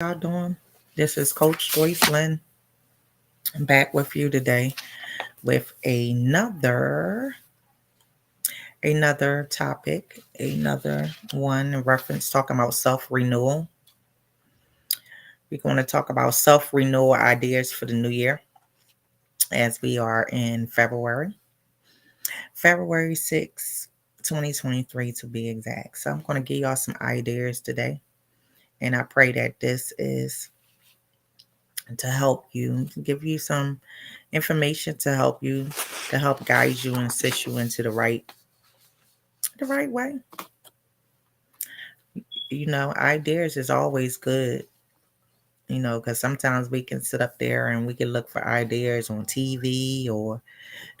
Y'all doing? This is Coach Joyce Lynn back with you today with another topic, another one in reference talking about self-renewal. We're going to talk about self-renewal ideas for the new year as we are in February 6th, 2023 to be exact. So I'm going to give y'all some ideas today, and I pray that this is to help you, give you some information to help you, to help guide you and assist you into the right way. Ideas is always good, because sometimes we can sit up there and we can look for ideas on TV or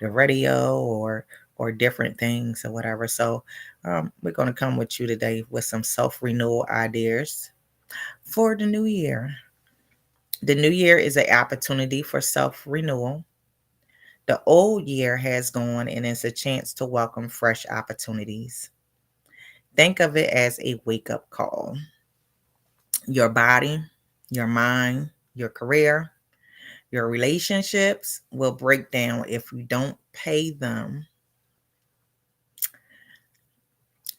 the radio or different things or whatever. So we're going to come with you today with some self-renewal ideas for the new year. The new year is an opportunity for self-renewal. The old year has gone and it's a chance to welcome fresh opportunities. Think of it as a wake up call. Your body, your mind, your career, your relationships will break down if you don't pay them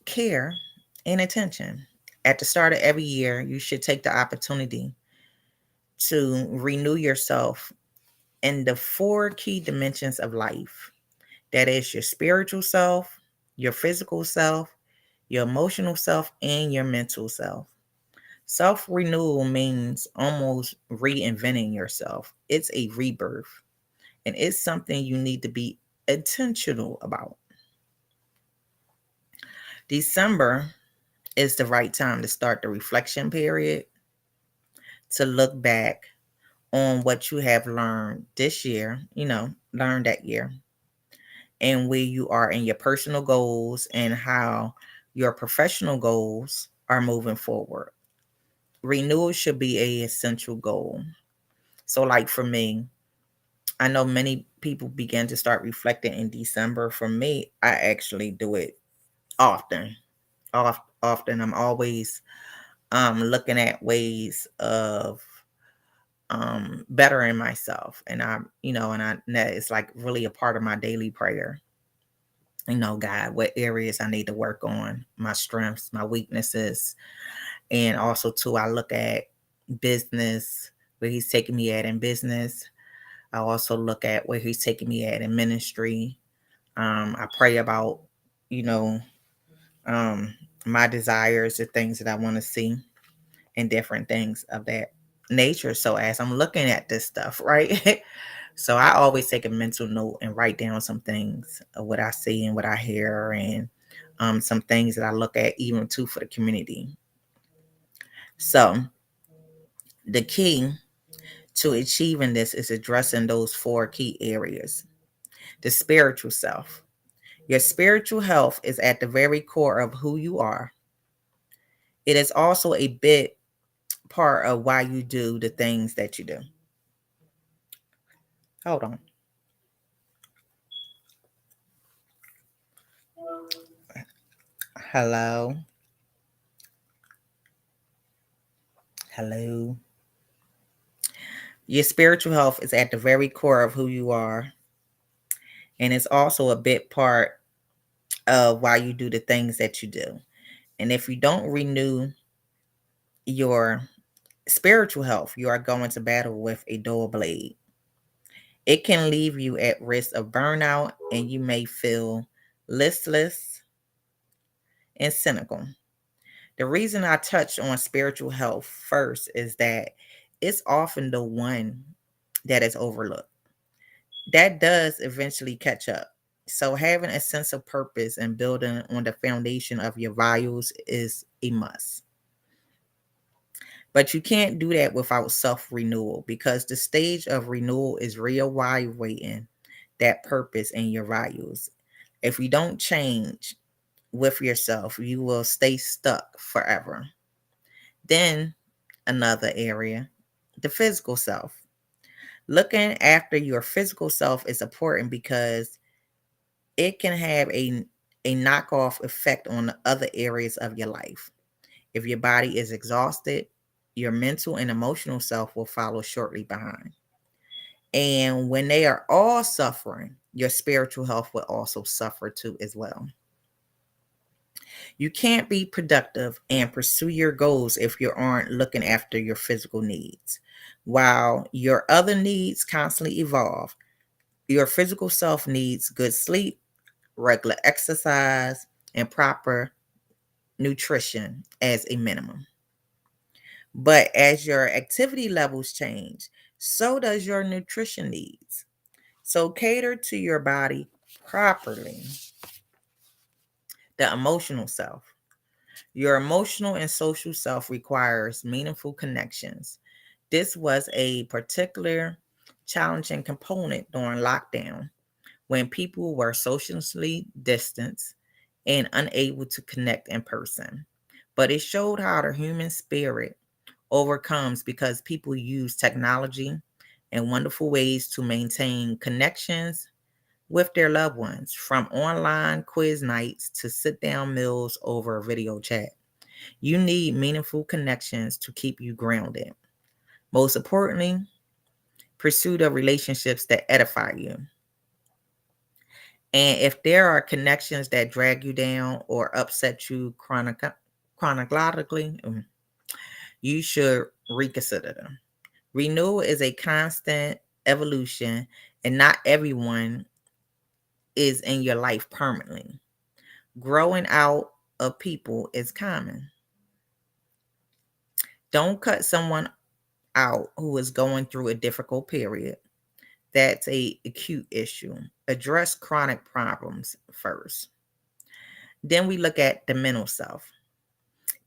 care and attention. At the start of every year, you should take the opportunity to renew yourself in the four key dimensions of life. That is your spiritual self, your physical self, your emotional self, and your mental self. Self renewal means almost reinventing yourself. It's a rebirth, and it's something you need to be intentional about. December is the right time to start the reflection period, to look back on what you have learned this year, learned that year, and where you are in your personal goals and how your professional goals are moving forward. Renewal should be a essential goal. So, like for me, I know many people begin to start reflecting in December. For me, I actually do it often. Often, I'm always looking at ways of bettering myself, and that is like really a part of my daily prayer. God, what areas I need to work on, my strengths, my weaknesses, and also too, I look at business, where He's taking me at in business. I also look at where He's taking me at in ministry. I pray about, you know, um, my desires, the things that I want to see, and different things of that nature. So as I'm looking at this stuff, right? So I always take a mental note and write down some things of what I see and what I hear, and some things that I look at even too for the community. So the key to achieving this is addressing those four key areas. The spiritual self. Your spiritual health is at the very core of who you are. It is also a bit part of why you do the things that you do. Hold on. Hello. Hello. Your spiritual health is at the very core of who you are. And it's also a big part of why you do the things that you do. And if you don't renew your spiritual health, you are going to battle with a dull blade. It can leave you at risk of burnout, and you may feel listless and cynical. The reason I touched on spiritual health first is that it's often the one that is overlooked. That does eventually catch up. So, having a sense of purpose and building on the foundation of your values is a must. But you can't do that without self renewal, because the stage of renewal is reevaluating that purpose and your values. If you don't change with yourself, you will stay stuck forever. Then, another area, the physical self. Looking after your physical self is important because it can have a knockoff effect on the other areas of your life. If your body is exhausted, your mental and emotional self will follow shortly behind. And when they are all suffering, your spiritual health will also suffer too as well. You can't be productive and pursue your goals if you aren't looking after your physical needs. While your other needs constantly evolve, your physical self needs good sleep, regular exercise, and proper nutrition as a minimum. But as your activity levels change, so does your nutrition needs. So cater to your body properly. The emotional self. Your emotional and social self requires meaningful connections. This was a particular challenging component during lockdown when people were socially distanced and unable to connect in person. But it showed how the human spirit overcomes because people use technology and wonderful ways to maintain connections with their loved ones, from online quiz nights to sit down meals over video chat. You need meaningful connections to keep you grounded. Most importantly, pursue the relationships that edify you. And if there are connections that drag you down or upset you chronologically, you should reconsider them. Renewal is a constant evolution, and not everyone is in your life permanently. Growing out of people is common. Don't cut someone out who is going through a difficult period. That's a acute issue. Address chronic problems first. Then we look at the mental self.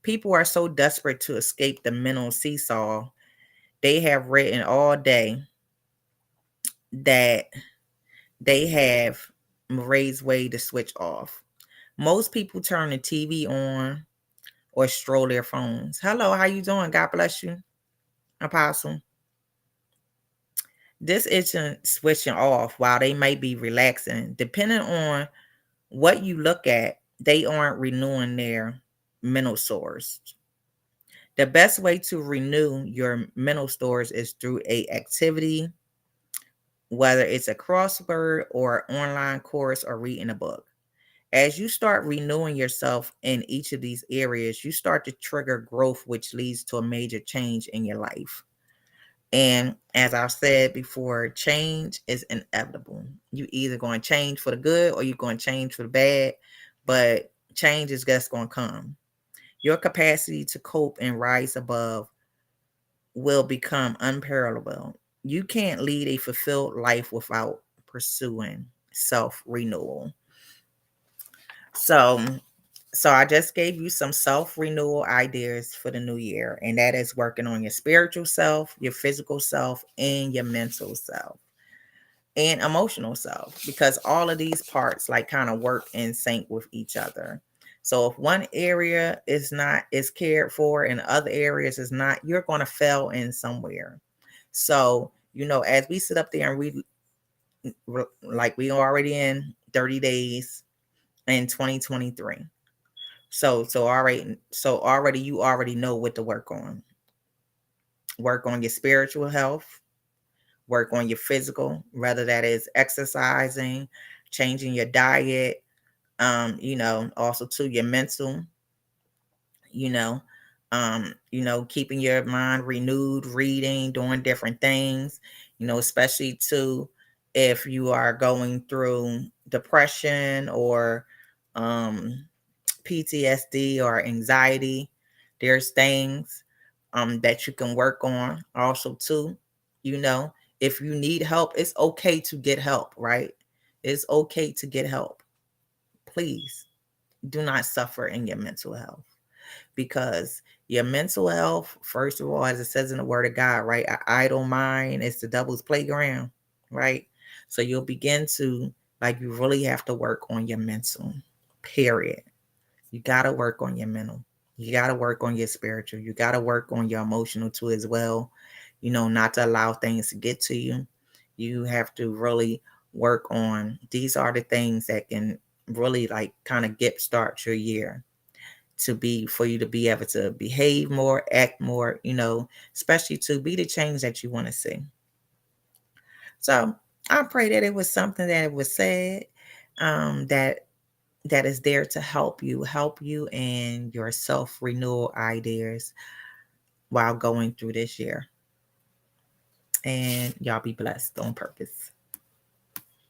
People are so desperate to escape the mental seesaw. They have written all day that they have Marie's way to switch off. Most people turn the TV on or stroll their phones. Hello, how you doing? God bless you, Apostle. This isn't switching off while they might be relaxing. Depending on what you look at, they aren't renewing their mental source. The best way to renew your mental stores is through a activity, whether it's a crossword or online course or reading a book. As you start renewing yourself in each of these areas, you start to trigger growth, which leads to a major change in your life. And as I've said before, change is inevitable. You either going to change for the good or you're going to change for the bad, but change is just going to come. Your capacity to cope and rise above will become unparalleled. You can't lead a fulfilled life without pursuing self-renewal. So, so I just gave you some self-renewal ideas for the new year, and that is working on your spiritual self, your physical self, and your mental self and emotional self, because all of these parts like kind of work in sync with each other. So if one area is cared for and other areas is not, you're going to fail in somewhere. So, as we sit up there and like we already in 30 days in 2023. So already you already know what to work on. Work on your spiritual health, work on your physical, whether that is exercising, changing your diet, also to your mental, you know, keeping your mind renewed, reading, doing different things, especially too if you are going through depression or PTSD or anxiety. There's things that you can work on also too. You know, if you need help, it's okay to get help, right? It's okay to get help. Please do not suffer in your mental health, because your mental health, first of all, as it says in the word of God, right? An idle mind is the devil's playground, right? So you'll begin to, like, you really have to work on your mental, period. You got to work on your mental. You got to work on your spiritual. You got to work on your emotional too as well. Not to allow things to get to you. You have to really work on, these are the things that can really like kind of get start your year for you to be able to behave more, act more, especially to be the change that you want to see. So I pray that it was something that was said, that is there to help you and your self renewal ideas while going through this year. And y'all be blessed on purpose.